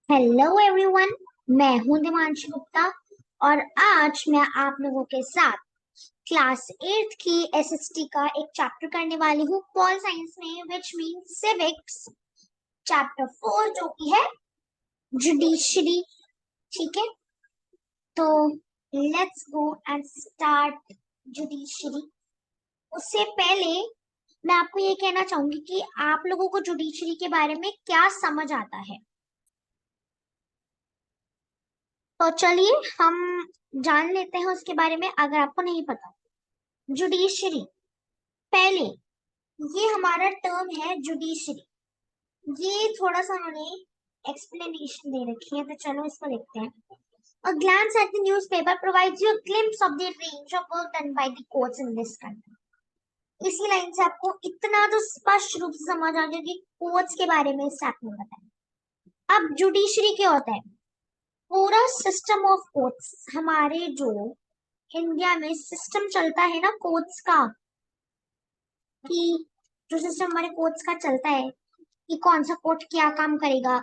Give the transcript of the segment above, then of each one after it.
Hello everyone. मैं हूं दिमांशु गुप्ता और आज मैं आप लोगों के साथ क्लास 8th की एसएसटी का एक चैप्टर करने वाली हूँ पॉल साइंस में, विच मींस सिविक्स, चैप्टर 4 जो कि है जुडिशरी। ठीक है, तो let's go and start judiciary. उससे पहले मैं आपको ये कहना चाहूंगी कि आप लोगों को जुडिशरी के बारे में क्या समझ आता है। तो चलिए हम जान लेते हैं उसके बारे में, अगर आपको नहीं पता। जुडिशरी, पहले ये हमारा टर्म है जुडिशरी। ये थोड़ा सा उन्होंने एक्सप्लेनेशन दे रखी है, तो चलो इसको देखते हैं। A glance at the newspaper provides you a glimpse of the range of work done by the courts in this country. इसी लाइन से आपको इतना तो स्पष्ट रूप से समझ आ गया कि कोर्ट्स के बारे में इस चैप्टर में बताया। अब जुडिशरी क्या होता है? पूरा सिस्टम ऑफ कोर्ट्स, हमारे जो इंडिया में सिस्टम चलता है ना कोर्ट्स का, कि जो सिस्टम हमारे कोर्ट्स का चलता है कि कौन सा कोर्ट क्या काम करेगा,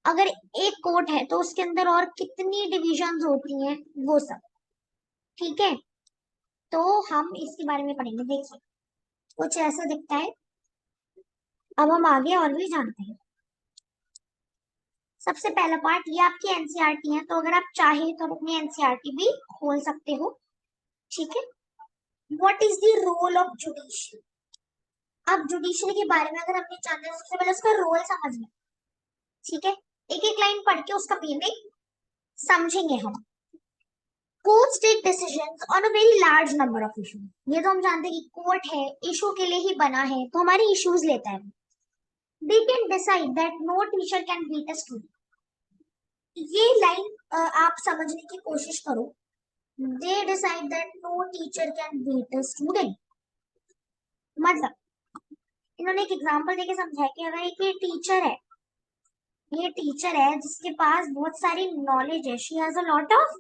अगर एक कोर्ट है तो उसके अंदर और कितनी डिविजन्स होती हैं, वो सब। ठीक है, तो हम इसके बारे में पढ़ेंगे। देखिए कुछ ऐसा दिखता है। अब हम आगे और भी जानते हैं। सबसे पहला पार्ट ये आपकी एनसीईआरटी है, तो अगर आप चाहे तो अपनी एनसीईआरटी भी खोल सकते हो। ठीक है, what is the role of judiciary. अब जुडिशरी के बारे में अगर हमने जानना है, सबसे पहले उसका रोल समझना। ठीक है, एक एक लाइन पढ़ के उसका मीनिंग समझेंगे हम। Courts take decisions on a very large number of issues. ये तो हम जानते हैं कि कोर्ट है, इशू के लिए ही बना है, तो हमारे इश्यूज लेता है। They can decide that no teacher can beat a student. ये लाइन आप समझने की कोशिश करो। They decide that no teacher can beat a student, मतलब इन्होंने एक एग्जांपल देके समझाया कि अगर एक टीचर है, ये टीचर है जिसके पास बहुत सारी नॉलेज है, she has a lot of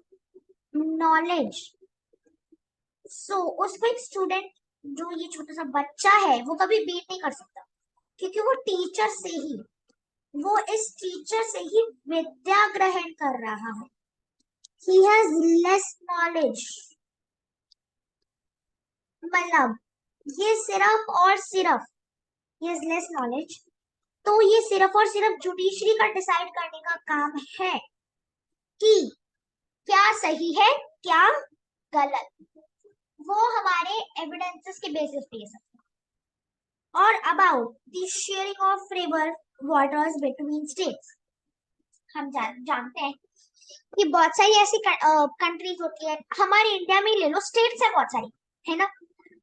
knowledge, so उसको एक स्टूडेंट, जो ये छोटा सा बच्चा है, वो कभी बीट नहीं कर सकता, क्योंकि वो टीचर से ही, वो इस टीचर से ही विद्या ग्रहण कर रहा है। ही हैज लेस नॉलेज, मतलब ये सिर्फ और सिर्फ, ही हैज लेस नॉलेज, तो ये सिर्फ और सिर्फ जुडिशरी का डिसाइड करने का काम है कि क्या सही है क्या गलत। वो हमारे एविडेंसेस के बेसिस पे ये सब। और about the sharing of river waters between states, हम जानते हैं कि बहुत सारी ऐसी कंट्रीज होती है, हमारे इंडिया में ही ले लो, स्टेट्स है बहुत सारी, है ना।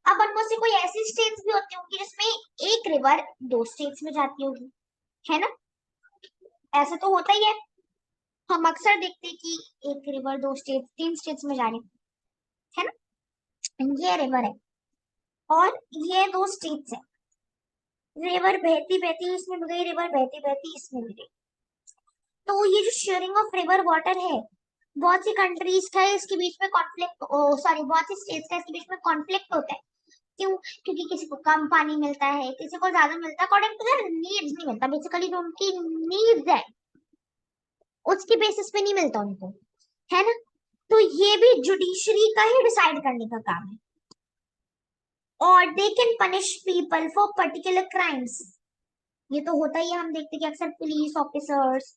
अब उनमें से कोई ऐसी स्टेट्स भी होती होंगी जिसमें एक रिवर दो स्टेट्स में जाती होगी, है ना। ऐसा तो होता ही है, हम अक्सर देखते हैं कि एक रिवर दो स्टेट तीन स्टेट्स में जा रही है ना। ये रिवर है और ये दो स्टेट्स है, रिवर बहती बहती इसमें भी गई, रिवर बहती बहती इसमें भी गई। तो ये जो शेयरिंग ऑफ रिवर वाटर है, बहुत सी कंट्रीज का इसके बीच में कॉन्फ्लिक्ट, सॉरी बहुत सी स्टेट्स का इसके बीच में कॉन्फ्लिक्ट होता है। क्यों? क्योंकि किसी को कम पानी मिलता है, किसी को ज्यादा मिलता है, अकॉर्डिंग टू देयर नीड्स नहीं मिलता, बेसिकली जो उनकी नीड्स है उसके बेसिस पे नहीं मिलता उनको, है ना। तो ये भी जुडिशरी का ही डिसाइड करने का काम है। और they can punish people for particular crimes, ये तो होता ही है, हम देखते हैं कि अक्सर पुलिस ऑफिसर्स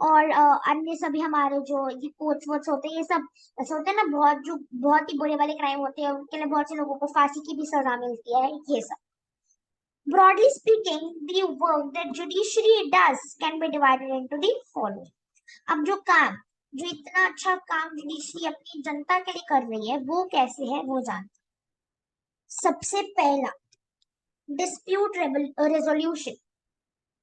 और अन्य सभी हमारे जो ये कोर्ट्स वोट्स होते हैं, ये सब ऐसे होते हैं ना, बहुत जो बहुत ही बुरे वाले क्राइम होते हैं उनके लिए बहुत से लोगों को फांसी की भी सजा मिलती है, ये सब। Broadly speaking the work that judiciary does can be divided into the following। अब जो काम, जो इतना अच्छा काम जुडिशरी अपनी जनता के लिए कर रही है, वो कैसे है वो जानते हैं। सबसे पहला, dispute resolution.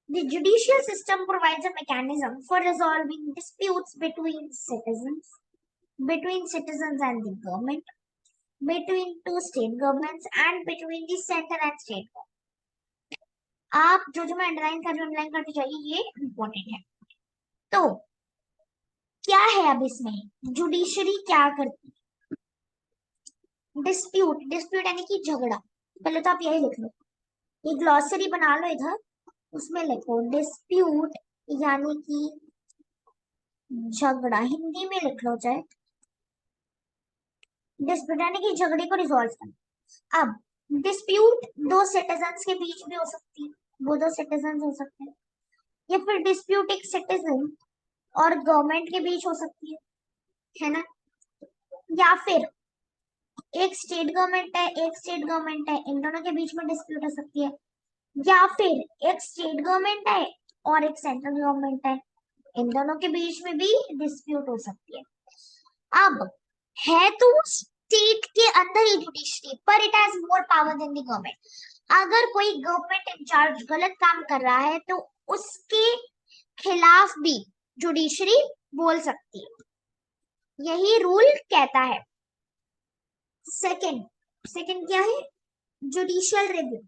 The judicial system provides a mechanism for resolving disputes between citizens and the government, between two state governments, and between the center and state government। आप जो मैं अंडरलाइन करते जाइए, ये इंपॉर्टेंट है। तो क्या है अब इसमें, जुडिशरी क्या करती है? डिस्प्यूट, डिस्प्यूट यानी कि झगड़ा। पहले तो आप यही लिख लो, ये ग्लॉसरी बना लो इधर, उसमें लिखो डिस्प्यूट यानी कि झगड़ा हिंदी में लिख लो चाहे। डिस्प्यूट यानी कि झगड़े को रिजॉल्व करना। अब डिस्प्यूट दो सिटीजन्स के बीच में हो सकती है, वो दो सिटीजन हो सकते हैं, या फिर डिस्प्यूट एक सिटीजन और गवर्नमेंट के बीच हो सकती है ना, या फिर एक स्टेट गवर्नमेंट है एक स्टेट गवर्नमेंट है, इन दोनों के बीच में डिस्प्यूट हो सकती है, या फिर एक स्टेट गवर्नमेंट है और एक सेंट्रल गवर्नमेंट है, इन दोनों के बीच में भी डिस्प्यूट हो सकती है। अब है तो स्टेट के अंदर ही जुडिशरी, पर it has more power than the government. अगर कोई गवर्नमेंट इंचार्ज गलत काम कर रहा है तो उसके खिलाफ भी जुडिशरी बोल सकती है, यही रूल कहता है। सेकंड सेकंड क्या है? Judicial review.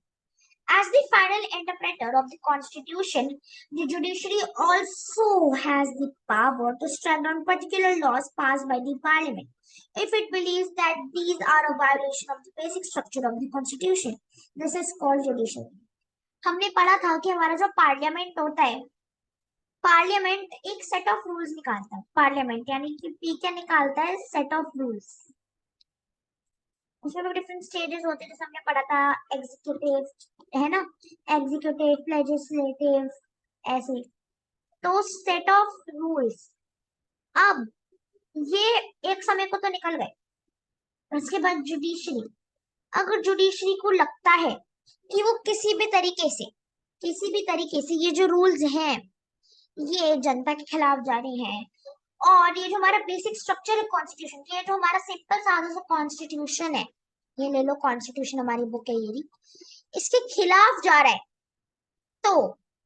As the final interpreter of the Constitution, the judiciary also has the power to strike down particular laws passed by the Parliament if it believes that these are a violation of the basic structure of the Constitution. This is called judicial. हमने पढ़ा था कि हमारा जो parliament होता है, parliament एक set of rules निकालता है। पार्लियामेंट यानी कि पी क्या निकालता है? Set of rules. उसमें भी डिफरेंट स्टेजेस होते हैं, जैसे हमने पढ़ा था एग्जीक्यूटिव, है ना, एग्जीक्यूटिव, लेजिस्लेटिव, ऐसे। तो सेट ऑफ रूल्स। अब ये एक समय को तो निकल गए, उसके बाद जुडिशरी। अगर जुडिशरी को लगता है कि वो किसी भी तरीके से ये जो रूल्स हैं ये जनता के खिलाफ जा रहे हैं, और ये जो हमारा बेसिक स्ट्रक्चर है कॉन्स्टिट्यूशन, ये जो हमारा सिंपल साधा सा कॉन्स्टिट्यूशन है, ये ले लो कॉन्स्टिट्यूशन, हमारी बुक है ये, इसके खिलाफ जा रहा है, तो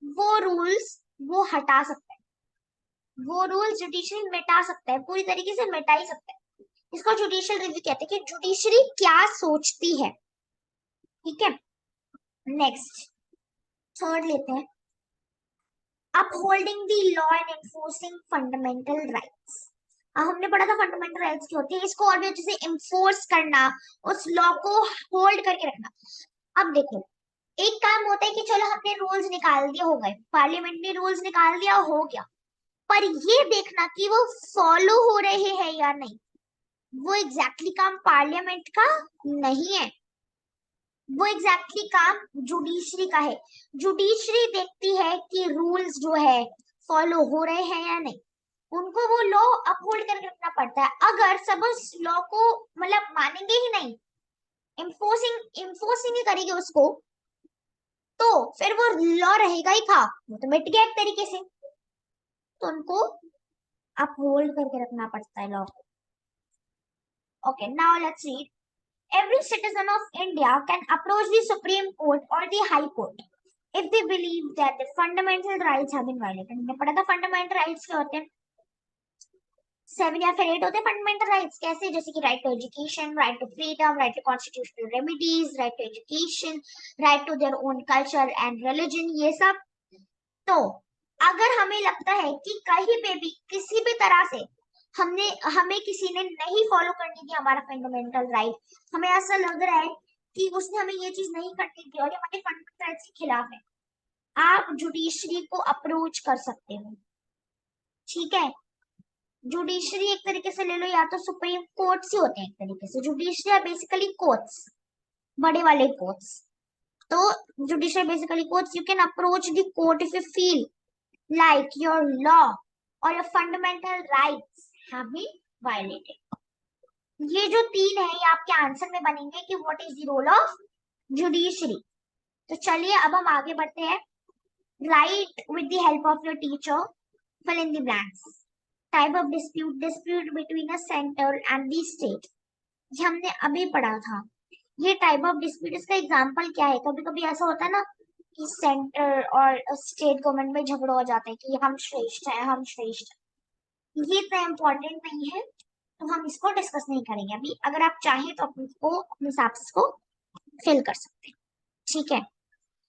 वो रूल्स वो हटा सकता है, वो रूल्स जुडिशरी मिटा सकता है, पूरी तरीके से मिटा ही सकता है। इसको जुडिशियल रिव्यू कहते हैं कि जुडिशरी क्या सोचती है। ठीक है, नेक्स्ट थर्ड लेते हैं, upholding the law and enforcing fundamental rights. हमने पढ़ा था फंडामेंटल राइट्स क्या होती है, इसको और भी अच्छे से एनफोर्स करना, उस लॉ को होल्ड करके रखना। अब देखो, एक काम होता है कि चलो हमने रूल्स निकाल दिए, हो गए, पार्लियामेंट ने रूल्स निकाल दिया, हो गया, पर ये देखना कि वो फॉलो हो रहे हैं या नहीं, वो एग्जैक्टली काम पार्लियामेंट का नहीं है, वो एग्जैक्टली काम जुडिशरी का है। जुडिशरी देखती है कि रूल्स जो है फॉलो हो रहे हैं या नहीं, उनको वो लॉ अपहोल्ड करके रखना पड़ता है। अगर सब उस लॉ को मतलब मानेंगे ही नहीं, इन्फोर्सिंग ही करेंगे उसको, तो फिर वो लॉ रहेगा ही था, वो तो मिट गया एक तरीके से, तो उनको अपहोल्ड करके रखना पड़ता है लॉ को। Okay, now let's read. Every citizen of India can approach the Supreme Court or the High Court if they believe that the fundamental rights have been violated. हमने पढ़ा था फंडामेंटल राइट्स क्या होते हैं, 7 या फिर 8 होते हैं फंडामेंटल राइट्स। कैसे? जैसे कि right to education, right to freedom, right to constitutional remedies, right to education, right to their own culture and religion, ये सब। तो अगर हमें लगता है कि कहीं पे भी किसी भी तरह से हमें किसी ने नहीं फॉलो करने दी हमारा फंडामेंटल राइट, हमें ऐसा लग रहा है कि उसने हमें ये चीज नहीं करने दी और ये हमारे फंडामेंटल राइट्स के खिलाफ है, आप जुडिशरी को अप्रोच कर सकते हो। ठीक है, जुडिशरी एक तरीके से ले लो, या तो सुप्रीम कोर्ट्स ही होते हैं एक तरीके से, जुडिशरी आर बेसिकली कोर्ट्स, बड़े वाले कोर्ट्स। तो judiciary basically courts, you can approach the court if you feel like your law or your fundamental rights have been violated. ये जो तीन है ये आपके आंसर में बनेंगे कि what is the role of judiciary. तो चलिए अब हम आगे बढ़ते हैं। Write with the help of your teacher, fill in the blanks. Type of dispute between a center and the state, ये हमने अभी पढ़ा था। ये टाइप ऑफ डिस्प्यूट, इसका एग्जांपल क्या है? कभी कभी ऐसा होता है ना कि सेंटर और स्टेट गवर्नमेंट में झगड़ा हो जाता है कि हम श्रेष्ठ हैं, हम श्रेष्ठ हैं। ये इतना इम्पोर्टेंट नहीं है, तो हम इसको डिस्कस नहीं करेंगे अभी। अगर आप चाहें तो अपने हिसाब से इसको फिल कर सकते हैं। ठीक है,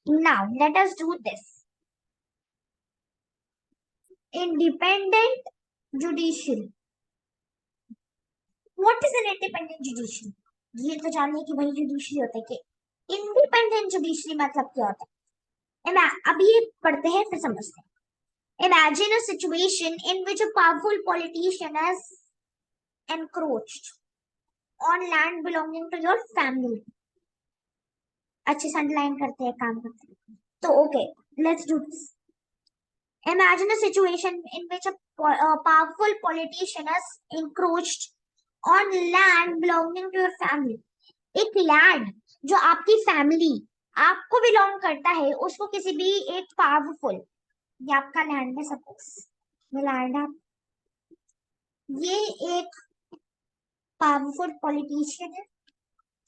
now let us do this. Independent judiciary. What is an independent judiciary? ये तो जानने की वही जुडिशरी होता है कि इंडिपेंडेंट जुडिशरी मतलब क्या होता है। अभी ये पढ़ते हैं फिर समझते हैं। Imagine a situation in which a powerful politician has encroached on land belonging to your family. अच्छे से अंडरलाइन करते हैं, काम करते हैं. तो okay, let's do this. Imagine a situation in which a powerful politician has encroached on land belonging to your family. एक land जो आपकी फैमिली आपको बिलोंग करता है, उसको किसी भी एक पावरफुल, ये आपका लैंड है, सपोज ये लैंड है, ये एक पावरफुल पॉलिटिशियन है,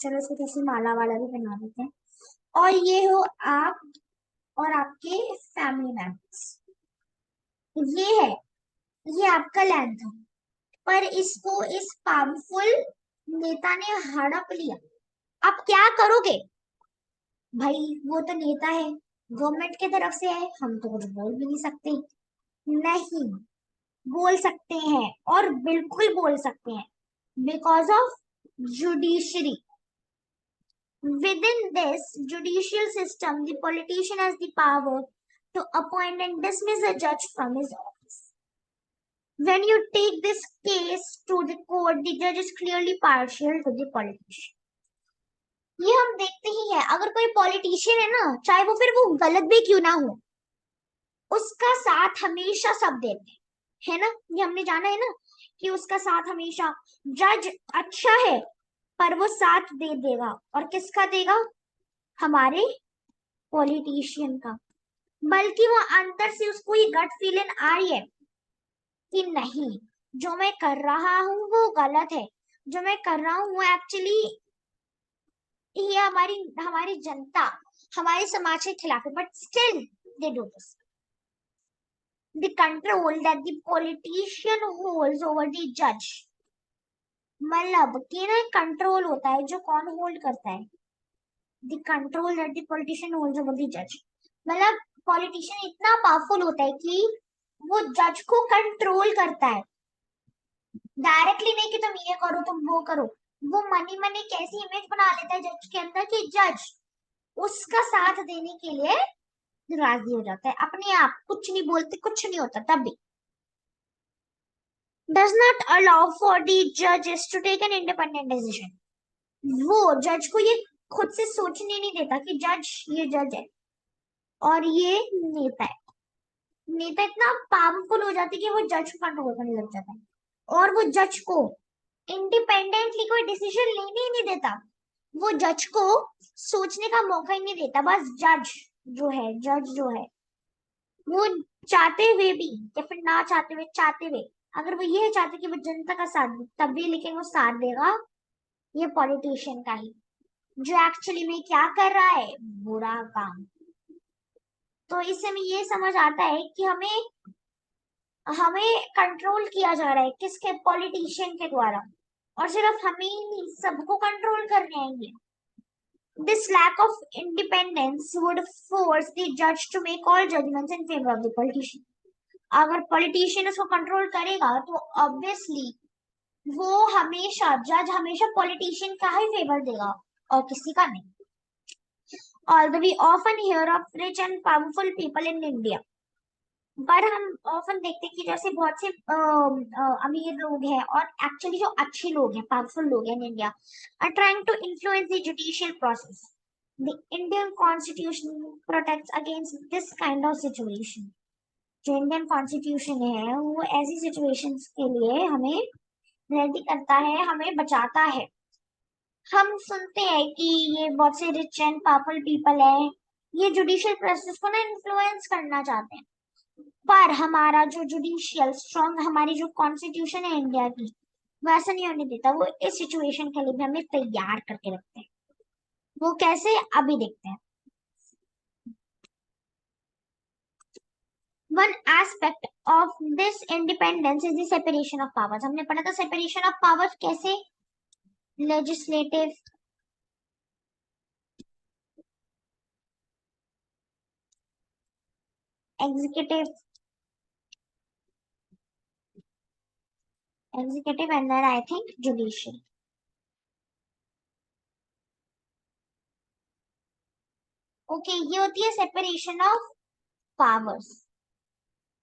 चलो इसको किसी माला वाला भी बना देते हैं, और ये हो आप और आपके फैमिली मेंबर्स. ये है, ये आपका लैंड था, पर इसको इस पावरफुल नेता ने हड़प लिया. आप क्या करोगे भाई? वो तो नेता है, गवर्नमेंट की तरफ से है, हम तो कुछ बोल भी नहीं सकते. नहीं, बोल सकते हैं, और बिल्कुल बोल सकते हैं, because of judiciary. Within this judicial system, the politician has the power to appoint and dismiss a judge from his office. When you take this case to the court, the judge is clearly partial to the politician. ये हम देखते ही है, अगर कोई politician है ना, चाहे वो फिर वो गलत भी क्यों ना हो, उसका साथ हमेशा सब देते हैं, है ना. ये हमने जाना है ना कि उसका साथ हमेशा, जज अच्छा है पर वो साथ दे देगा, और किसका देगा? हमारे पॉलिटिशियन का. बल्कि वो अंदर से उसको ये गट फीलिंग आ रही है कि नहीं, जो मैं कर रहा हूं वो गलत है, जो मैं कर रहा हूं वो एक्चुअली ये हमारी हमारी जनता, हमारे समाज के खिलाफ है, but still they do this. The control that the politician holds over the judge, मतलब कि ना कंट्रोल होता है जो कौन होल्ड करता है. The control that the politician holds over the judge, मतलब पॉलिटिशियन इतना पावरफुल होता है कि वो जज को कंट्रोल करता है. डायरेक्टली नहीं कि तुम ये करो तुम वो करो, वो मनी मनी कैसी इमेज बना लेता है जज के अंदर कि जज उसका साथ देने के लिए राजी हो जाता है, अपने आप कुछ नहीं बोलते, कुछ नहीं होता तब भी. Does not allow for the judges to take an independent decision. वो जज को ये खुद से सोचने नहीं देता कि जज, ये जज है और ये नेता है. नेता इतना पावरफुल हो जाता है कि वो जज को कंट्रोल करने लग जाता है, और वो जज को इंडिपेंडेंटली कोई डिसीजन लेने ही नहीं देता, वो जज को सोचने का मौका ही नहीं देता. बस जज जो है वो चाहते हुए भी या फिर ना चाहते हुए, अगर वो ये चाहते कि वो जनता का साथ दे तब भी, लेकिन वो साथ देगा ये पॉलिटिशियन का ही, जो एक्चुअली में क्या कर रहा है, बुरा काम. तो इससे हमें ये समझ आता है कि हमें हमें कंट्रोल किया जा रहा है किसके? पॉलिटिशियन के द्वारा, और सिर्फ हमें ही नहीं, सबको कंट्रोल करने आएंगे. This lack of independence would force the judge to make all judgments in favor of the politician. अगर पॉलिटिशियन उसको कंट्रोल करेगा तो ऑब्वियसली वो हमेशा, जज हमेशा पॉलिटिशियन का ही फेवर देगा और किसी का नहीं. Although we often hear of rich and powerful people in India, पर हम ऑफन देखते हैं कि जैसे बहुत से अमीर लोग हैं और एक्चुअली जो अच्छे लोग हैं, पावरफुल लोग हैं in India, are trying to influence the judicial process. The Indian constitution protects against this kind of situation. जो इंडियन कॉन्स्टिट्यूशन है वो ऐसी सिचुएशंस के लिए हमें रेडी करता है, हमें बचाता है. हम सुनते हैं कि ये बहुत से रिच एंड पावरफुल पीपल है, ये जुडिशियल प्रोसेस को ना इन्फ्लुएंस करना चाहते हैं, पर हमारा जो जुडिशियल स्ट्रॉन्ग, हमारी जो कॉन्स्टिट्यूशन है इंडिया की, वैसा नहीं होने देता. वो इस सिचुएशन के लिए भी हमें तैयार करके रखते हैं. वो कैसे, अभी देखते हैं. One aspect of this independence is the separation of powers. हमने पढ़ा था सेपरेशन ऑफ पावर्स कैसे? Legislative, executive, and then I think judicial. Okay, ये होती है सेपरेशन ऑफ पावर्स.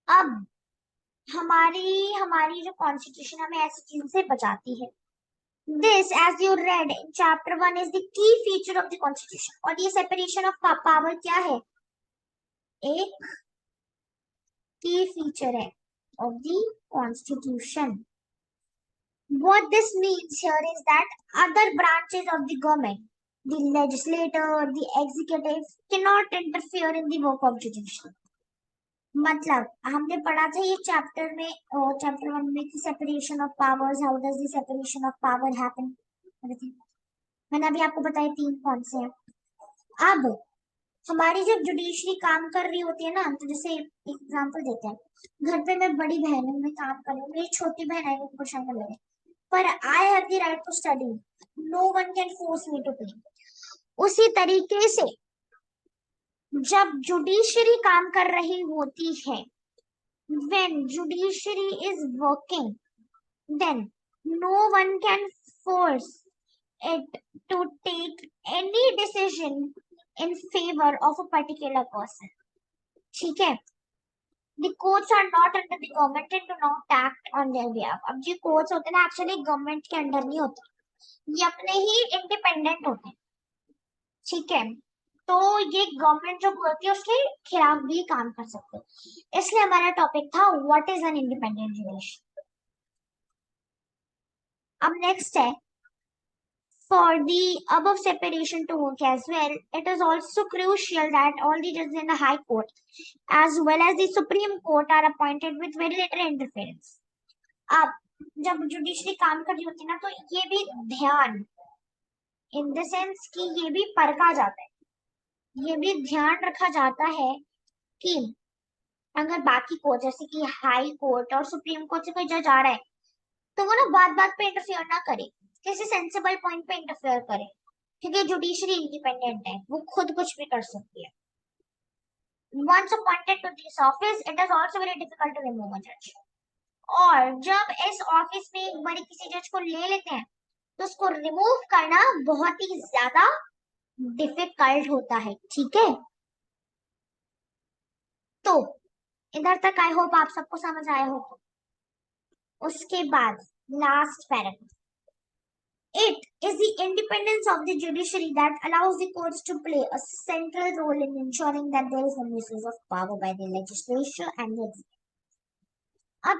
अब हमारी हमारी जो कॉन्स्टिट्यूशन हमें ऐसी चीजों से बचाती है। This, as you read in chapter 1, is the key feature of the constitution. और ये separation of power क्या है? एक key feature है of the constitution. What this means here is that other branches of the government, the legislature, the executive, cannot interfere in the work of judiciary. मतलब हमने पढ़ा था ये चैप्टर में, चैप्टर 1 में कि separation of powers, how does the separation of power happen, मैंने अभी आपको बताया 3 कौन से हैं। अब हमारी जब जुडिशरी काम कर रही होती है ना, तो जैसे एग्जांपल देते हैं, घर पे मैं बड़ी बहन हूँ, मैं काम कर रही हूँ, मेरी छोटी बहन है वो क्वेश्चन कर लगे, पर I have the right to study, no one can force me to play. उसी तरीके से जब जुडिशरी काम कर रही होती है, when judiciary is working, then no one can force it to take any decision in favor of a particular person. ठीक है? The courts are not under the government and do not act on their behalf. अब जो courts होते हैं ना, actually government के under नहीं होते, ये अपने ही इंडिपेंडेंट होते हैं। ठीक है, तो ये गवर्नमेंट जो होती है उसके खिलाफ भी काम कर सकते हैं। इसलिए हमारा टॉपिक था what is an independent judiciary. अब नेक्स्ट है, for the above separation to work as well, it is also crucial that all the judges in the High Court as well as the Supreme Court are appointed with very little interference. अब जब judiciary काम कर रही होती है ना, तो ये भी ध्यान, इन द सेंस कि ये भी परखा जाता है, ये भी ध्यान रखा जाता है कि अगर बाकी कोर्ट जैसे कि हाई कोर्ट और सुप्रीम कोर्ट से कोई जज आ रहा है, तो वो ना बात बात पे इंटरफेयर ना करे, किसी सेंसिबल पॉइंट पे इंटरफेयर करे, क्योंकि जुडिशरी इंडिपेंडेंट है, वो खुद कुछ भी कर सकती है। Once appointed to this office, it is also very difficult to remove a judge. और जब इस ऑफिस में एक बार किसी जज को ले लेते हैं, तो उसको रिमूव करना बहुत ही ज्यादा डिफिकल्ट होता है। ठीक है, तो इधर तक आई होप आप सबको समझ आया होगा। उसके बाद last paragraph, it is the independence of the judiciary that allows the courts to play a central role in ensuring that there is no misuse of power by the legislature and the executive. अब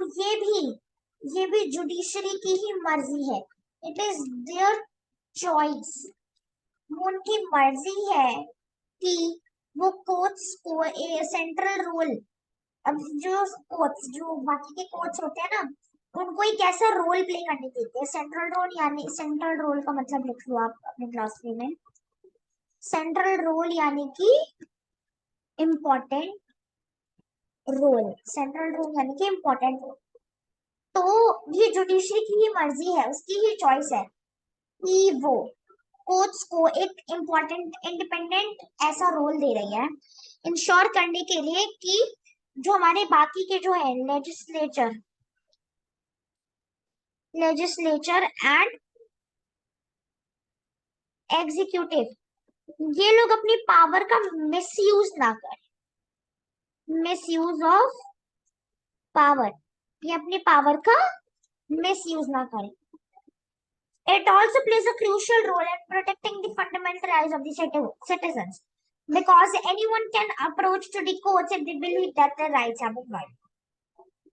ये भी judiciary की ही मर्जी है, it is their choice, उनकी मर्जी है कि वो कोर्ट्स को ए सेंट्रल रोल, अब जो कोर्ट्स जो बाकी के कोर्ट्स होते हैं ना, उनको एक ऐसा रोल प्ले करने देते हैं। सेंट्रल रोल यानी, सेंट्रल रोल का मतलब लिख लो आप अपने क्लास में, सेंट्रल रोल यानी कि इम्पोर्टेंट रोल, सेंट्रल रोल यानी कि इम्पोर्टेंट रोल। तो ये जुडिशरी की ही मर्जी है, उसकी ही चॉइस है कि वो कोर्ट्स को एक इम्पोर्टेंट इंडिपेंडेंट ऐसा रोल दे रही है, इंश्योर करने के लिए कि जो हमारे बाकी के जो है लेजिस्लेचर एंड एग्जीक्यूटिव, ये लोग अपनी पावर का मिसयूज ना करें, मिसयूज ऑफ पावर, ये अपनी पावर का मिसयूज ना करें। It also plays a crucial role in protecting the fundamental rights of the citizens, because anyone can approach to the courts if they believe that their rights have been violated.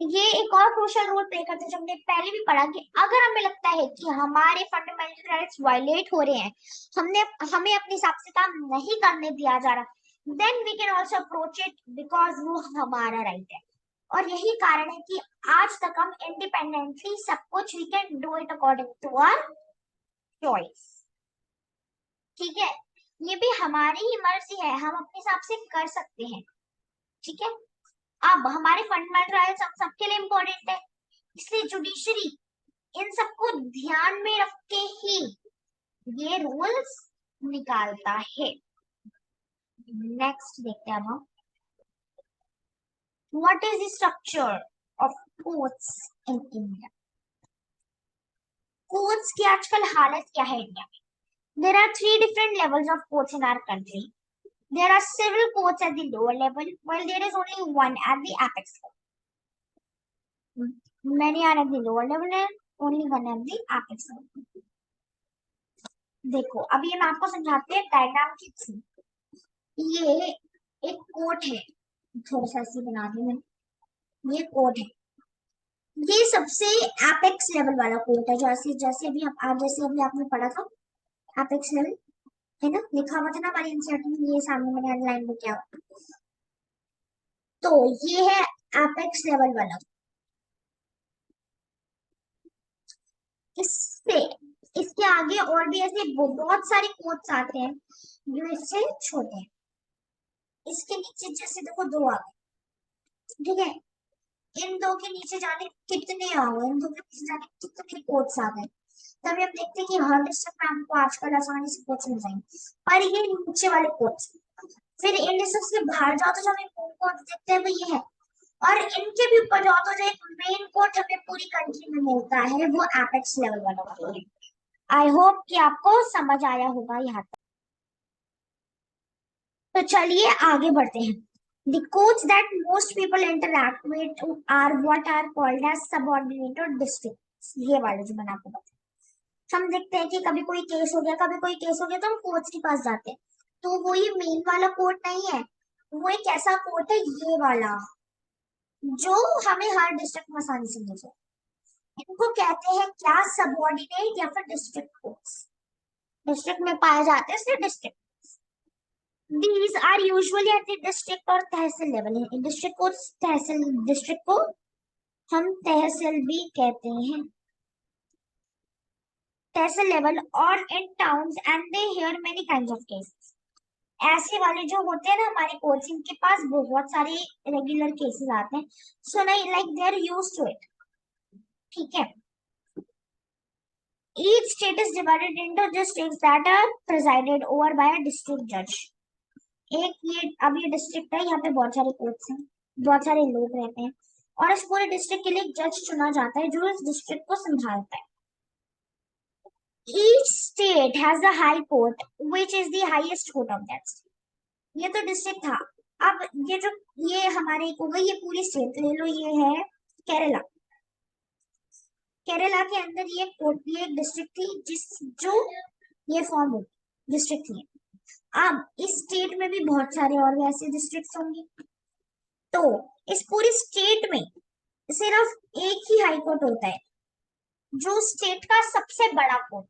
ये एक और crucial role play करते हैं, जो हमने पहले भी पढ़ा कि अगर हमें लगता है कि हमारे फंडामेंटल राइट्स वायलेट हो रहे हैं, हमें अपने हिसाब से काम नहीं करने दिया जा रहा, then we can also approach it, because वो हमारा राइट है। और यही कारण है कि आज तक हम इंडिपेंडेंटली सब कुछ, we can do it according to our choice. ठीक है, ये भी हमारी ही मर्जी है, हम अपने हिसाब से कर सकते हैं। ठीक है, अब हमारे फंडामेंटल राइट्स हम सबके लिए इंपॉर्टेंट है, इसलिए जुडिशरी इन सबको ध्यान में रख के ही ये रूल्स निकालता है। नेक्स्ट देखते हैं हम, what is the structure of courts in India. Courts की आजकल हालत क्या है इंडिया में? There are 3 different levels of courts in our country. There are civil courts at the lower level, while there is only one at the apex level. many are at the lower level and only one at the apex level. देखो अभी हम आपको समझाते हैं diagram के through. ये एक coat है, थोड़ा सा ऐसे बना दी मैंने, ये कोट है, ये सबसे एपेक्स लेवल वाला कोट है, जैसे जैसे अभी आप जैसे अभी आपने पढ़ा था एपेक्स लेवल, है ना, लिखा हुआ था ना हमारी एनसीईआरटी में, ये सामने मैंने अंडरलाइन में किया हुआ। तो ये है एपेक्स लेवल वाला। इससे इसके आगे और भी ऐसे बहुत सारे कोट्स आते हैं जो इससे छोटे हैं। इसके नीचे जैसे देखो दो आ गए, ठीक है, इन दो के नीचे जाने कितने आ गए, इन दो के नीचे जाने कितने कोट्स आ गए। तभी हम देखते हैं कि हर डिस्ट्रिक्ट में हमको आजकल आसानी से कोट्स मिल जाएंगे, पर ये नीचे वाले कोट्स। फिर इन डिस्ट्रिक्ट के बाहर जाओ तो जो हमें कोट देखते हैं वो ये है, और इनके भी ऊपर जाओ तो जो एक मेन कोट हमें पूरी कंट्री में मिलता है वो एपेक्स लेवल वाला कोट है। आई होप कि आपको समझ आया होगा यहाँ तक। तो चलिए आगे बढ़ते हैं। The codes that most people interact with are what are called as subordinate or districts। ये वाले जो मैंने आपको बताया, हम देखते हैं कि कभी कोई केस हो गया, कभी कोई केस हो गया तो हम कोर्ट्स के पास जाते हैं, तो वो ये मेन वाला कोर्ट नहीं है, वो एक ऐसा कोर्ट है ये वाला, जो हमें हर डिस्ट्रिक्ट में आसानी से मिल जाए। इनको कहते हैं क्या, सबऑर्डिनेट या फिर डिस्ट्रिक्ट कोर्ट्स। डिस्ट्रिक्ट में पाए जाते हैं इसलिए district. These are usually at the district और तहसील लेवल है। डिस्ट्रिक्ट को तहसील, डिस्ट्रिक्ट को हम तहसील भी कहते हैं, तहसील लेवल, और इन towns and they hear many kinds of cases. ऐसे वाले जो होते हैं ना हमारे कोर्ट्स, इनके पास बहुत सारे रेगुलर केसेस आते हैं, सो नहीं like they are used to it, ठीक है। Each state is divided into districts that are presided over by a district judge। एक ये अब ये डिस्ट्रिक्ट है, यहाँ पे बहुत सारे कोर्ट्स हैं, बहुत सारे लोग रहते हैं, और इस पूरे डिस्ट्रिक्ट के लिए एक जज चुना जाता है जो इस डिस्ट्रिक्ट को संभालता है। Each state has a high court which is the highest court of that state। ये तो डिस्ट्रिक्ट था। अब ये जो ये हमारे को गई, ये पूरी स्टेट ले लो, ये है केरला। केरला के अंदर ये कोर्ट, ये एक डिस्ट्रिक्ट थी जिस जो ये फॉर्म हुई, डिस्ट्रिक्ट थी। अब इस स्टेट में भी बहुत सारे और भी ऐसे डिस्ट्रिक्ट होंगे, तो इस पूरी स्टेट में सिर्फ एक ही हाई कोर्ट होता है, जो स्टेट का सबसे बड़ा कोर्ट।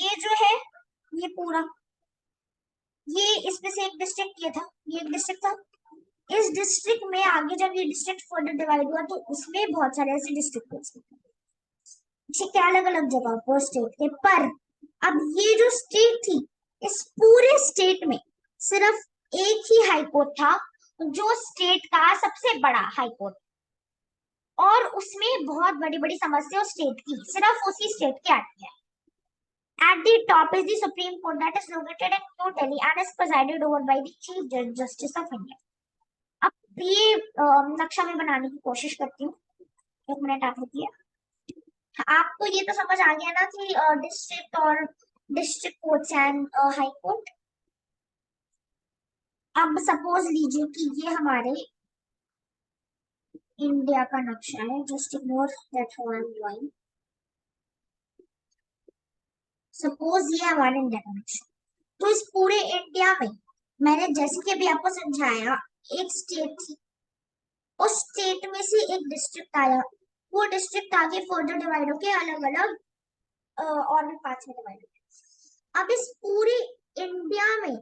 ये जो है ये पूरा, ये इसमें से एक डिस्ट्रिक्ट ये था, ये एक डिस्ट्रिक्ट था। इस डिस्ट्रिक्ट में आगे जब ये डिस्ट्रिक्ट फर्दर डिवाइड हुआ तो उसमें बहुत सारे ऐसे डिस्ट्रिक्ट थे, ठीक है, अलग अलग जगह पर स्टेट के। पर अब ये जो स्टेट थी, इस पूरे स्टेट में सिर्फ एक ही हाई कोर्ट था, जो स्टेट का सबसे बड़ा हाई कोर्ट, और उसमें बहुत बड़ी बड़ी समस्या स्टेट की सिर्फ उसी स्टेट के आती है। At the top is the Supreme Court that is located in New Delhi and is presided over by the Chief Justice of India। अब ये नक्शा में बनाने की कोशिश करती हूँ, एक मिनट आप रुकिए। आपको ये तो समझ आ गया ना कि डिस्ट्रिक्ट और district courts and high court. अब सपोज लीजिए कि ये हमारे इंडिया का नक्शा है, just ignore that how I am drawing. Suppose ये हमारे इंडिया का नक्शा, तो इस पूरे इंडिया में मैंने जैसे कि अभी आपको समझाया, एक स्टेट थी, उस स्टेट में से एक डिस्ट्रिक्ट आया, वो डिस्ट्रिक्ट आगे फर्दर डिवाइड होके अलग अलग और भी पार्ट्स में डिवाइड हो। अब इस पूरे इंडिया में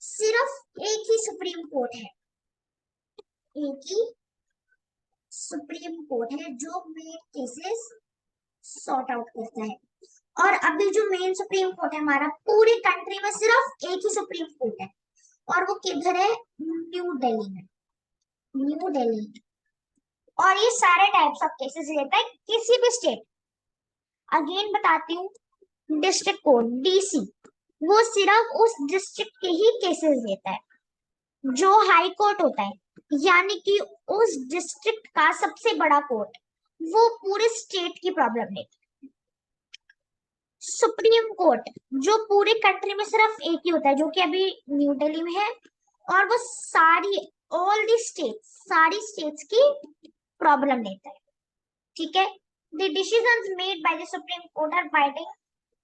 सिर्फ एक ही सुप्रीम कोर्ट है, एक ही सुप्रीम कोर्ट है जो मेन केसेस सॉर्ट आउट करता है। और अभी जो मेन सुप्रीम कोर्ट है हमारा पूरी कंट्री में सिर्फ एक ही सुप्रीम कोर्ट है, और वो किधर है, न्यू दिल्ली में, न्यू दिल्ली। और ये सारे टाइप्स ऑफ केसेस लेता है किसी भी स्टेट। अगेन बताती हूँ, डिस्ट्रिक्ट कोर्ट डीसी वो सिर्फ उस डिस्ट्रिक्ट के ही केसेस लेता है। जो हाई कोर्ट होता है, यानी कि उस डिस्ट्रिक्ट का सबसे बड़ा कोर्ट, वो पूरे स्टेट की प्रॉब्लम लेता है। सुप्रीम कोर्ट जो पूरे कंट्री में सिर्फ एक ही होता है, जो कि अभी न्यू दिल्ली में है, और वो सारी ऑल दी स्टेट्स, सारी स्टेट्स की प्रॉब्लम देता है। ठीक है, the decisions made by the supreme court are binding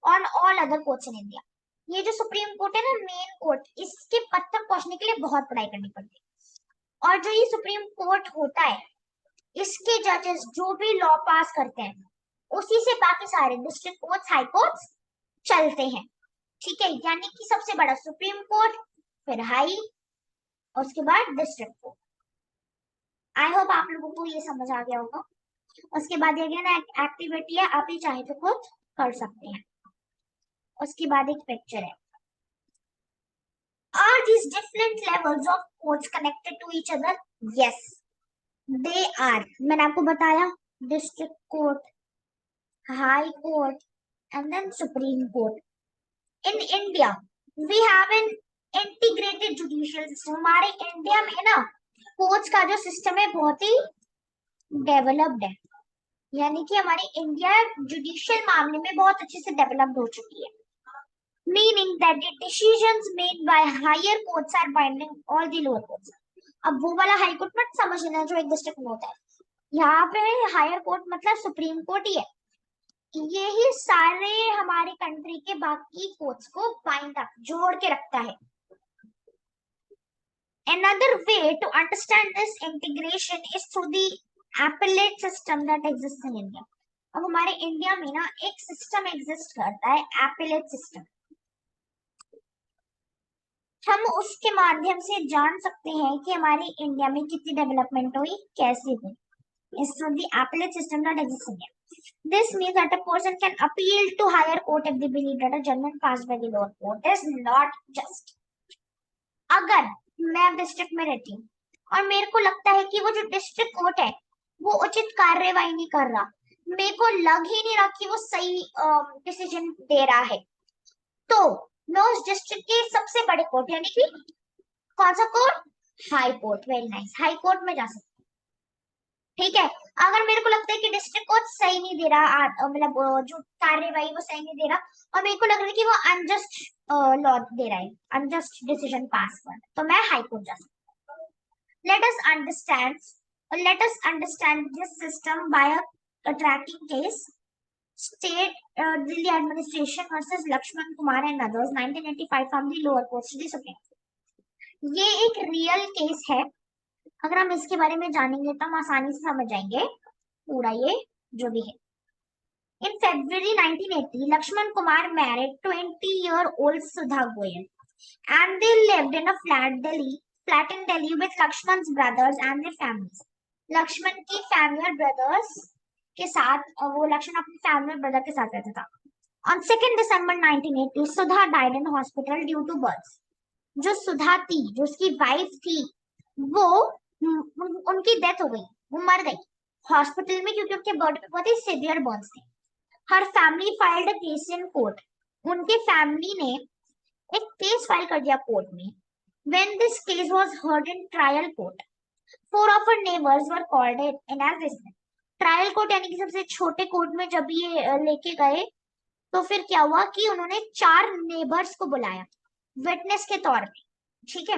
on all other courts in India. ये जो सुप्रीम कोर्ट है ना, मेन कोर्ट, इसके पद तक पहुंचने के लिए बहुत पढ़ाई करनी पड़ती है। और जो ये सुप्रीम कोर्ट होता है, इसके जजेस जो भी लॉ पास करते हैं, उसी से बाकी सारे डिस्ट्रिक्ट कोर्ट्स, हाई कोर्ट्स चलते हैं। ठीक है, यानी कि सबसे बड़ा सुप्रीम कोर्ट, फिर हाई, और उसके बाद डिस्ट्रिक्ट कोर्ट। आई होप आप लोगों को ये समझ आ गया होगा। उसके बाद ये ना एक्टिविटी है, आप ही चाहे तो खुद कर सकते हैं। उसके बाद एक पिक्चर है। Are these different levels of courts connected to each other? Yes, they are. मैंने आपको बताया, district court, high court and then supreme court. In India we have an integrated judicial system. हमारे इंडिया में ना courts का जो system है बहुत ही डेवलप्ड है, यानी कि हमारी इंडिया जुडिशियल मामले में बहुत अच्छे से डेवलप्ड हो चुकी है। Meaning that the decisions made by higher courts are binding all the lower courts. अब वो वाला हाई कोर्ट मत समझना जो एक डिस्ट्रिक्ट में होता है, यहाँ पे हायर कोर्ट मतलब सुप्रीम कोर्ट ही है। यही सारे हमारे कंट्री के बाकी कोर्ट्स को बाइंड अप, जोड़ के रखता है। Another way to understand this integration is through the appellate system that exists in India. अब हमारे इंडिया में ना एक सिस्टम एग्जिस्ट करता है, appellate system। हम उसके माध्यम से जान सकते हैं कि हमारी इंडिया में कितनी डेवलपमेंट हुई, कैसे हुई। It's through the appellate system that exists in India. This means that a person can appeal to higher court if they believe that a judgment passed by the lower court is not just. अगर मैं district में रहती हूँ और मेरे को लगता है कि वो जो डिस्ट्रिक्ट कोर्ट है वो उचित कार्यवाही नहीं कर रहा, मेरे को लग ही नहीं रहा कि वो सही डिसीजन दे रहा है, तो मैं उस डिस्ट्रिक्ट के सबसे बड़े कोर्ट यानी कि कौन सा court, high court, very nice, high court में जा सकते। ठीक है, अगर मेरे को लगता है कि डिस्ट्रिक्ट कोर्ट सही नहीं दे रहा, मतलब जो कार्यवाही वो सही नहीं दे रहा, और मेरे को लग रहा है कि वो अनजस्ट लॉ दे रहा है, अनजस्ट डिसीजन पास कर, तो मैं हाई कोर्ट जा सकती हूँ। let us understand this system by a tracking case. State Delhi administration versus Lakshman Kumar and others 1985 from the lower court to the Supreme Court. ये एक रियल केस है, अगर हम इसके बारे में जानेंगे तो हम आसानी से समझ जाएंगे पूरा ये जो भी है। In February 1980, Lakshman Kumar married 20-year-old Sudha Goyal, and they lived in a flat in Delhi with Lakshman's brothers and their families. Lakshman की फैमिली और ब्रदर्स के साथ, वो लक्ष्मण अपनी फैमिली और ब्रदर के साथ रहता था। On 2nd December 1980, Sudha died in hospital due to birth. जो सुधा थी, जो उसकी वाइफ थी, वो उनकी डेथ हो गई, वो मर गई हॉस्पिटल में क्योंकि उनके बॉडी पे बहुत ही सीवियर बर्न्स थे। Her family filed a case in court. उनके फैमिली ने एक केस फाइल कर दिया कोर्ट में। When this case was heard in trial court, 4 of her neighbors were called in as witness. Trial court यानी कि सबसे छोटे कोर्ट में जब ये लेके गए तो फिर क्या हुआ कि उन्होंने 4 नेबर्स को बुलाया विटनेस के तौर पे। ठीक है,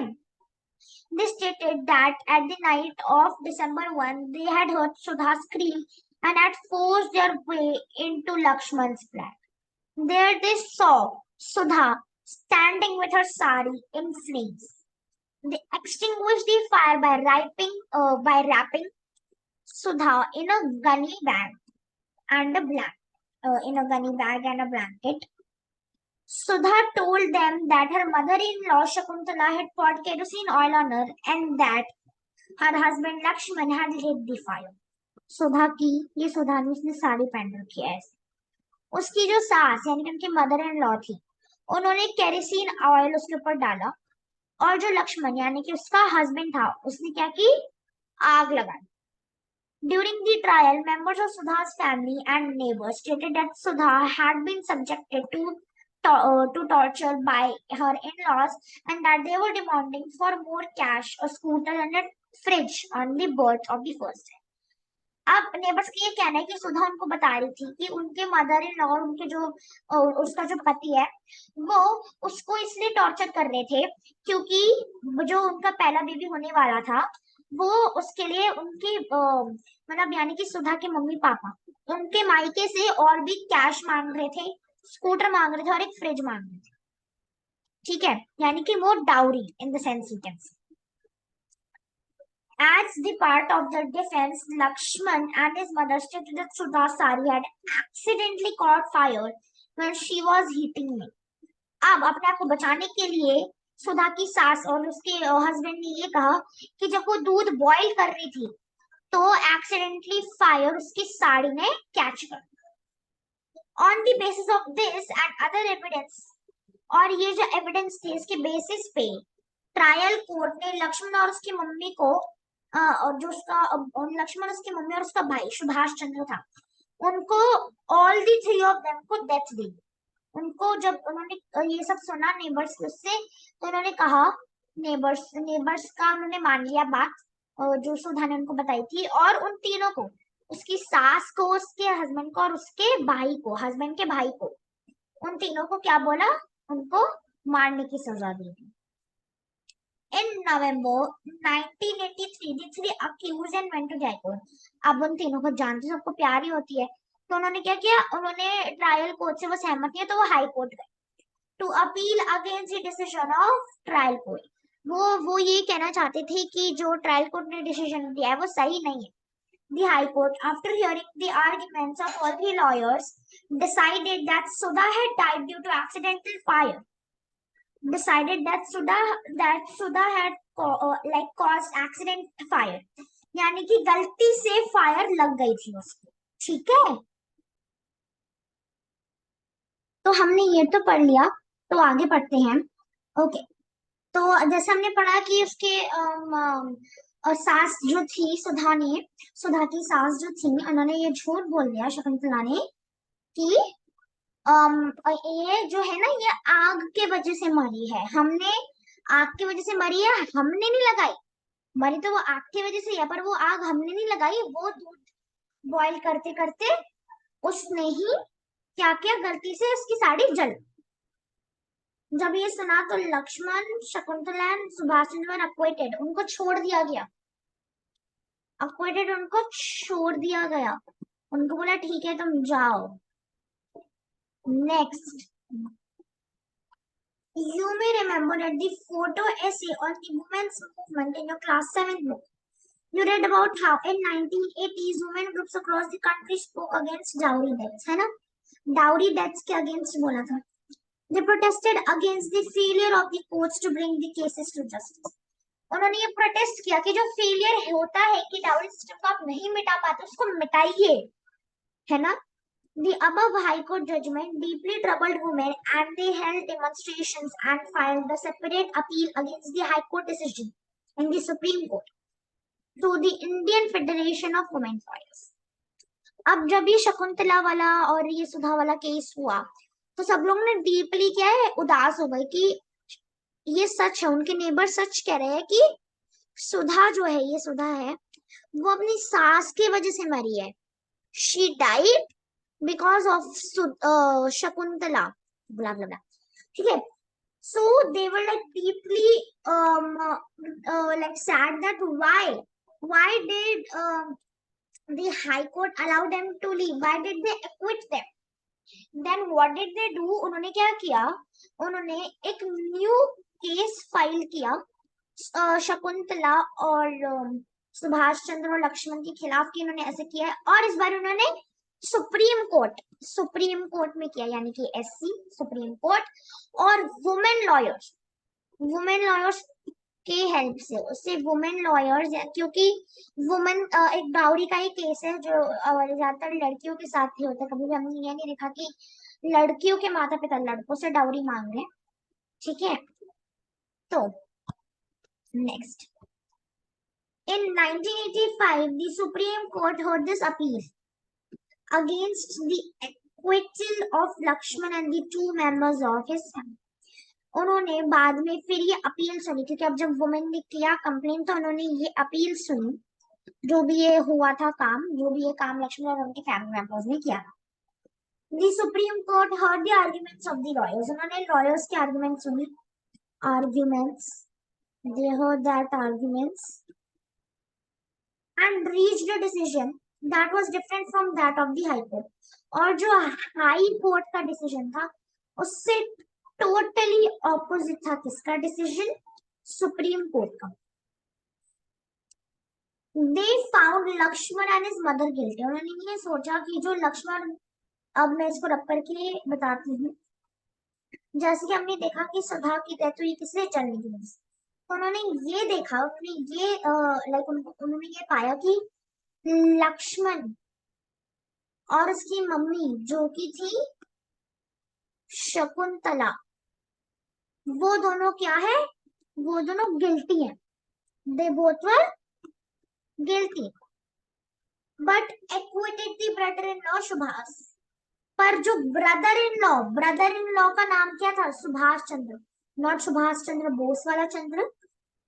they stated that at the night of December 1 they had heard Sudha scream and had forced their way into Lakshman's flat. There they saw Sudha standing with her sari in flames. They extinguished the fire by wrapping Sudha in a gunny bag and a blanket. Sudha told them that her mother-in-law Shakuntala had poured kerosene oil on her and that her husband Lakshman had lit the fire. सुधा की, ये सुधा ने उसने साड़ी पहन रखी है ऐसे। उसकी जो सास यानी कि उनकी मदर इन लॉ थी, उन्होंने केरोसिन ऑयल उसके ऊपर डाला, और जो लक्ष्मण यानी कि उसका हस्बैंड था, उसने क्या की, आग लगाई। During the trial, members of Sudha's family and neighbors stated that Sudha had been subjected to torture by her in-laws and that they were demanding for more cash, a scooter and a fridge on the birth of the first child. अब neighbours का ये कहना है कि सुधा उनको बता रही थी कि उनके मदर इन लॉ और उनके जो उसका जो पति है वो उसको इसलिए टॉर्चर कर रहे थे क्योंकि जो उनका पहला बेबी होने वाला था वो उसके लिए उनकी मतलब यानी कि सुधा के मम्मी पापा उनके मायके से और भी कैश मांग रहे थे, स्कूटर मांग रहे थे और एक फ्रिज मांग रहे थे। ठीक है, यानी कि वो dowry in the sense you can say. As the part of the defense, Lakshman and his mother stated that Sudha's sari had accidentally caught fire when she was heating it. अब अपने आप को बचाने के लिए सुधा की सास और उसके हस्बैंड ने ये कहा कि जब वो दूध बॉईल कर रही थी तो एक्सीडेंटली फायर उसकी साड़ी में कैच कर। On the basis of this and other evidence, और ये जो एविडेंस थे इसके बेसिस पे ट्रायल कोर्ट ने लक्ष्मण और उसकी मम्मी को और जो उसका लक्ष्मण उसकी मम्मी और उसका भाई सुभाष चंद्र था उनको all the three of them को डेथ दी। उनको जब उन्होंने ये सब सुना नेबर्स उससे तो उन्होंने कहा, नेबर्स नेबर्स का उन्होंने मान लिया बात जो सुधा ने उनको बताई थी, और उन तीनों को, उसकी सास को, उसके हस्बैंड को और उसके भाई को, हस्बैंड के भाई को, उन तीनों को क्या बोला, उनको मारने की सजा दी। In November 1983, the three accused and went to High Court. अब उन तीनों को जानते सबको प्यार ही होती है तो उन्होंने क्या किया, उन्होंने ट्रायल कोर्ट से वो सहमत नहीं है तो वो हाई कोर्ट गए to appeal against the decision of trial court. वो ये कहना चाहते थे कि जो ट्रायल कोर्ट ने डिसीजन दिया है वो सही नहीं है। The High Court, after hearing the arguments of all the lawyers, decided that Sudha had died due to accidental fire. Decided that Sudha had like caused accident fire, यानी कि गलती से फायर लग गई थी उसको। ठीक है, तो हमने ये तो पढ़ लिया, तो आगे पढ़ते हैं। ओके, तो जैसे हमने पढ़ा कि उसके सास जो थी सुधा की सास जो थी, उन्होंने ये झूठ बोल दिया शकुंतला ने कि ये जो है ना ये आग के वजह से मरी है, हमने आग की वजह से मरी है, हमने नहीं लगाई, मरी तो वो आग की वजह से है पर वो आग हमने नहीं लगाई, वो दूध बॉईल करते करते उसने ही क्या किया, गलती से उसकी साड़ी जल। जब ये सुना तो लक्ष्मण, शकुंतला एंड सुभाष चंद्र अक्वाइटेड, उनको छोड़ दिया गया, अक्वाइटेड उनको छोड़ दिया गया, उनको बोला ठीक है तुम जाओ। Next, you may remember that the photo essay on the women's movement in your class 7th book. You read about how in 1980s women groups across the country spoke against dowry deaths, है ना? Dowry deaths के against बोला था। They protested against the failure of the courts to bring the cases to justice. उन्होंने ये protest किया कि जो फेलियर होता है कि डाउरी सिस्टम को आप नहीं मिटा पाते उसको मिटाइए, है ना? The above High Court judgment deeply troubled women and they held demonstrations and filed a separate appeal against the High Court decision in the Supreme Court to the Indian Federation of Women Lawyers. अब जब ये शकुंतला वाला और ये सुधा वाला case हुआ तो सब लोग ने डीपली क्या है उदास हो गए कि ये सच है, उनके नेबर सच कह रहे हैं कि सुधा जो है, ये सुधा है वो अपनी सास की वजह से मरी है, she died because of Shakuntala, blah blah blah. ठीक है, so they were like deeply like sad that why did the High Court allow them to leave? Why did they acquit them? Then what did they do? उन्होंने क्या किया? उन्होंने एक new case file किया शकुंतला और सुभाष चंद्र और लक्ष्मण के खिलाफ कि इन्होंने ऐसे किया है, और इस बार उन्होंने सुप्रीम कोर्ट में किया, यानी कि एससी सुप्रीम कोर्ट और वुमेन लॉयर्स के हेल्प से, उससे वुमेन लॉयर्स, क्योंकि वुमेन एक डाउरी का ही केस है जो ज्यादातर लड़कियों के साथ ही होता है, कभी भी हमने ये नहीं देखा कि लड़कियों के माता पिता लड़कों से डाउरी मांग रहे हैं। ठीक है, तो next, in 1985 the Supreme Court heard this appeal against the acquittal of Lakshman and the two members of his family. उन्होंने बाद में फिर ये अपील सुनी, क्योंकि अब जब वुमेन ने किया कंप्लेन तो उन्होंने ये अपील सुनी, जो भी ये हुआ था काम, जो भी ये काम लक्ष्मण और उनके फैमिली मेंबर्स ने किया। The Supreme Court heard the arguments of the lawyers. उन्होंने lawyers के arguments सुनी, arguments, they heard that arguments and reached a decision that was different from that of the high court. और जो high court का decision था उससे totally opposite था किसका डिसीजन, सुप्रीम कोर्ट का। They found Lakshman and his mother guilty. उन्होंने ये सोचा कि जो लक्ष्मण, अब मैं इसको रख करके बताती हूँ। जैसे कि हमने देखा कि सुधा की डेथ हुई किसने, जलने की वजह से। तो उन्होंने ये देखा, उन्होंने ये उन्होंने ये पाया कि लक्ष्मण और उसकी मम्मी जो की थी शकुंतला, वो दोनों क्या है, वो दोनों गिल्टी हैं। They both were guilty but acquitted the brother in law Subhash. पर जो ब्रदर इन लॉ का नाम क्या था, सुभाष चंद्र, नॉट सुभाष चंद्र बोस वाला Chandra,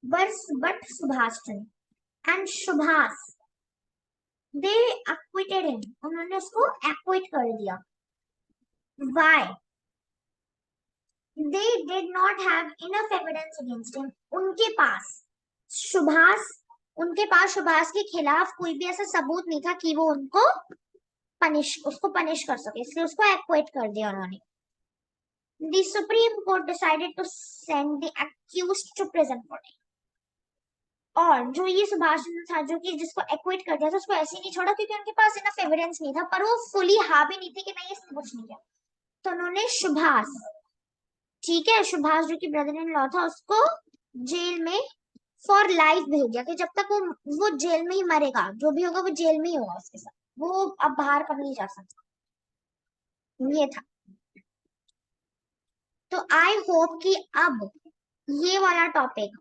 but Subhash Chandra and Subhash, they acquitted him, उन्होंने उसको एक्विट कर दिया। Why? They did not have enough evidence against him. उनके पास सुभाष के खिलाफ कोई भी ऐसा सबूत नहीं था कि वो उसको पनिश कर सके, इसलिए उसको एक्विट कर दिया उन्होंने। The Supreme Court decided to send the accused to prison for life. और जो ये सुभाष चंद्र था जो कि जिसको एक्विट कर दिया था उसको ऐसे नहीं छोड़ा क्योंकि उनके पास इनफ एविडेंस नहीं था, पर वो फुली हाँ भी नहीं थी कि नहीं इसने कुछ नहीं किया। तो उन्होंने सुभाष, ठीक है, सुभाष जो कि ब्रदर इन लॉ था, उसको जेल में फॉर लाइफ भेज दिया कि जब तक वो जेल में ही मरेगा, जो भी होगा वो जेल में ही होगा उसके साथ, वो अब बाहर कभी नहीं जा सकता। ये था। तो आई होप कि अब ये वाला टॉपिक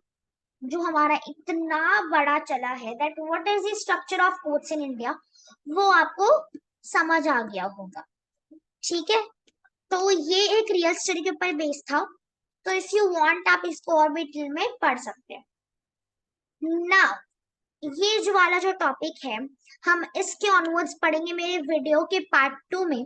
जो हमारा इतना बड़ा चला है, that what is the structure of courts in India, वो आपको समझ आ गया होगा। ठीक है, तो ये एक रियल स्टोरी के ऊपर बेस्ड था, तो इफ यू वांट आप इसको और भी डिटेल में पढ़ सकते हैं। नाउ ये जो वाला जो टॉपिक है हम इसके ऑनवर्ड्स पढ़ेंगे मेरे वीडियो के पार्ट 2 में।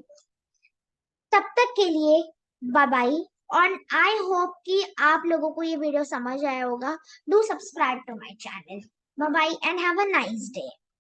तब तक के लिए बाय बाय, और आई होप कि आप लोगों को ये वीडियो समझ आया होगा। Do subscribe to my channel. Bye bye and have a nice day.